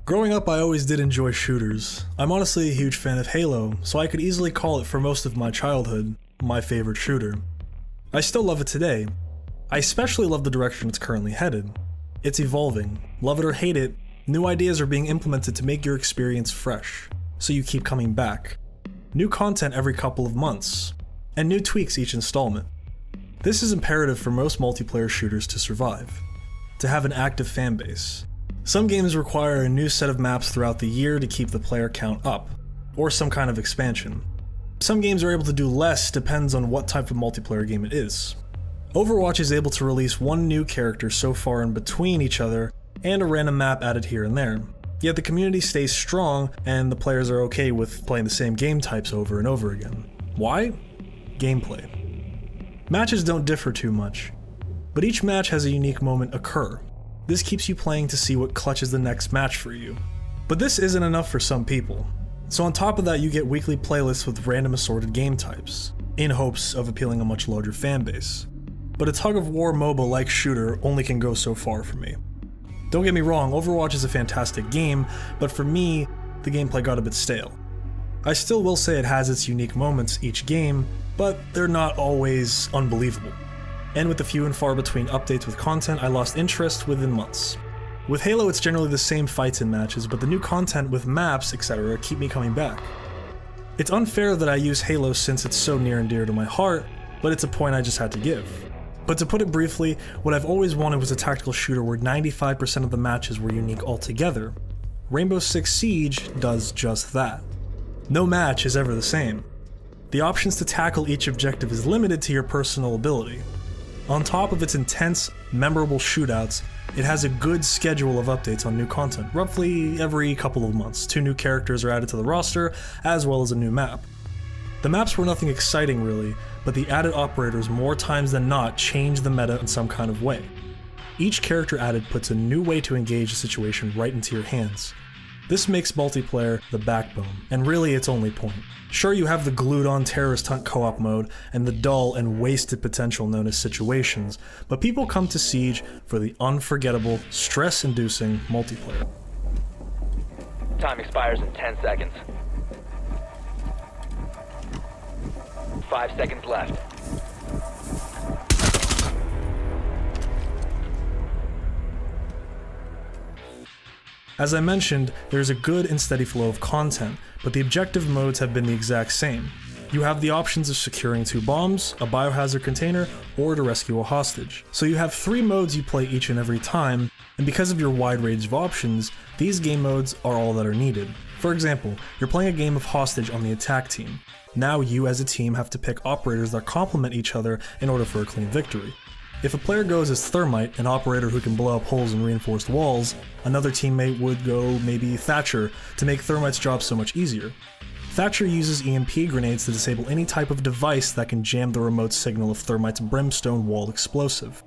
Growing up, I always did enjoy shooters. I'm honestly a huge fan of Halo, so I could easily call it for most of my childhood my favorite shooter. I still love it today. I especially love the direction it's currently headed. It's evolving. Love it or hate it, new ideas are being implemented to make your experience fresh, so you keep coming back. New content every couple of months, and new tweaks each installment. This is imperative for most multiplayer shooters to survive, to have an active fanbase. Some games require a new set of maps throughout the year to keep the player count up, or some kind of expansion. Some games are able to do less, depends on what type of multiplayer game it is. Overwatch is able to release one new character so far in between each other, and a random map added here and there. Yet the community stays strong, and the players are okay with playing the same game types over and over again. Why? Gameplay. Matches don't differ too much, but each match has a unique moment occur. This keeps you playing to see what clutches the next match for you. But this isn't enough for some people. So on top of that, you get weekly playlists with random assorted game types, in hopes of appealing a much larger fanbase. But a tug-of-war MOBA-like shooter only can go so far for me. Don't get me wrong, Overwatch is a fantastic game, but for me, the gameplay got a bit stale. I still will say it has its unique moments each game, but they're not always unbelievable. And with the few and far between updates with content, I lost interest within months. With Halo, it's generally the same fights and matches, but the new content with maps, etc. keep me coming back. It's unfair that I use Halo since it's so near and dear to my heart, but it's a point I just had to give. But to put it briefly, what I've always wanted was a tactical shooter where 95% of the matches were unique altogether. Rainbow Six Siege does just that. No match is ever the same. The options to tackle each objective is limited to your personal ability. On top of its intense, memorable shootouts, it has a good schedule of updates on new content. Roughly every couple of months, 2 new characters are added to the roster, as well as a new map. The maps were nothing exciting really, but the added operators more times than not change the meta in some kind of way. Each character added puts a new way to engage a situation right into your hands. This makes multiplayer the backbone, and really its only point. Sure, you have the glued-on terrorist hunt co-op mode, and the dull and wasted potential known as situations, but people come to Siege for the unforgettable, stress-inducing multiplayer. Time expires in 10 seconds. 5 seconds left. As I mentioned, there's a good and steady flow of content, but the objective modes have been the exact same. You have the options of securing 2 bombs, a biohazard container, or to rescue a hostage. So you have 3 modes you play each and every time, and because of your wide range of options, these game modes are all that are needed. For example, you're playing a game of hostage on the attack team. Now you as a team have to pick operators that complement each other in order for a clean victory. If a player goes as Thermite, an operator who can blow up holes in reinforced walls, another teammate would go maybe Thatcher to make Thermite's job so much easier. Thatcher uses EMP grenades to disable any type of device that can jam the remote signal of Thermite's brimstone wall explosive.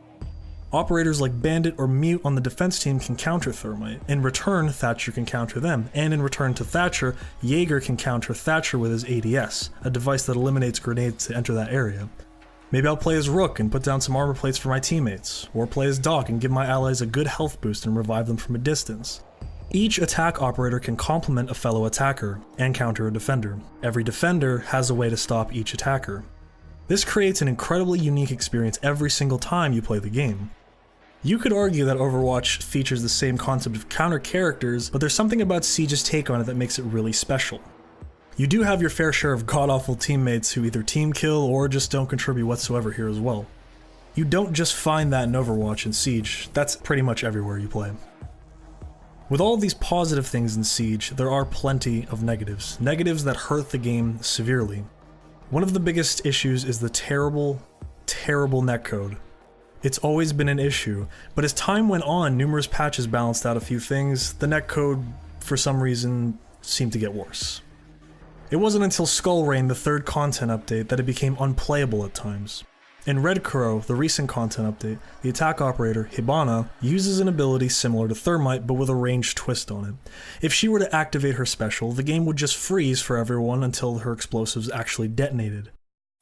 Operators like Bandit or Mute on the defense team can counter Thermite. In return, Thatcher can counter them, and in return to Thatcher, Jaeger can counter Thatcher with his ADS, a device that eliminates grenades to enter that area. Maybe I'll play as Rook and put down some armor plates for my teammates, or play as Doc and give my allies a good health boost and revive them from a distance. Each attack operator can complement a fellow attacker and counter a defender. Every defender has a way to stop each attacker. This creates an incredibly unique experience every single time you play the game. You could argue that Overwatch features the same concept of counter characters, but there's something about Siege's take on it that makes it really special. You do have your fair share of god-awful teammates who either team kill or just don't contribute whatsoever here as well. You don't just find that in Overwatch and Siege, that's pretty much everywhere you play. With all of these positive things in Siege, there are plenty of negatives. Negatives that hurt the game severely. One of the biggest issues is the terrible, terrible netcode. It's always been an issue, but as time went on, numerous patches balanced out a few things. The netcode, for some reason, seemed to get worse. It wasn't until Skull Rain, the 3rd content update, that it became unplayable at times. In Red Crow, the recent content update, the attack operator, Hibana, uses an ability similar to Thermite but with a ranged twist on it. If she were to activate her special, the game would just freeze for everyone until her explosives actually detonated.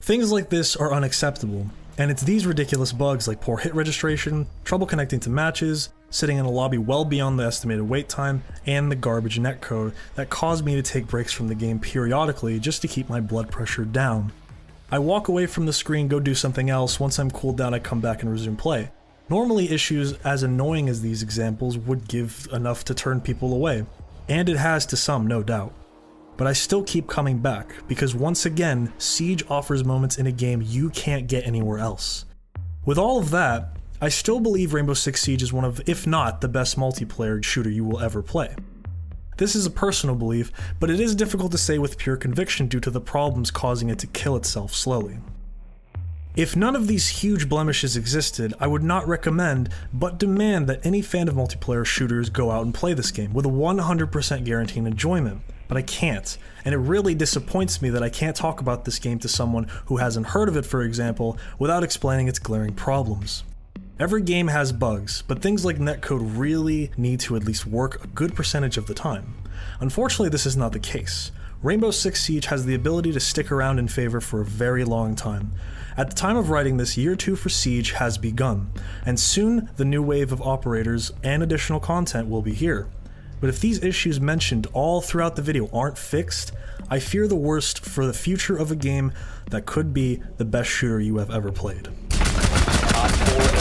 Things like this are unacceptable, and it's these ridiculous bugs like poor hit registration, trouble connecting to matches, sitting in a lobby well beyond the estimated wait time, and the garbage netcode that caused me to take breaks from the game periodically just to keep my blood pressure down. I walk away from the screen, go do something else. Once I'm cooled down, I come back and resume play. Normally, issues as annoying as these examples would give enough to turn people away, and it has to some, no doubt. But I still keep coming back, because once again, Siege offers moments in a game you can't get anywhere else. With all of that, I still believe Rainbow Six Siege is one of, if not the best multiplayer shooter you will ever play. This is a personal belief, but it is difficult to say with pure conviction due to the problems causing it to kill itself slowly. If none of these huge blemishes existed, I would not recommend, but demand that any fan of multiplayer shooters go out and play this game with a 100% guaranteed enjoyment. But I can't, and it really disappoints me that I can't talk about this game to someone who hasn't heard of it, for example, without explaining its glaring problems. Every game has bugs, but things like netcode really need to at least work a good percentage of the time. Unfortunately, this is not the case. Rainbow Six Siege has the ability to stick around in favor for a very long time. At the time of writing this, year 2 for Siege has begun, and soon the new wave of operators and additional content will be here. But if these issues mentioned all throughout the video aren't fixed, I fear the worst for the future of a game that could be the best shooter you have ever played. Op 4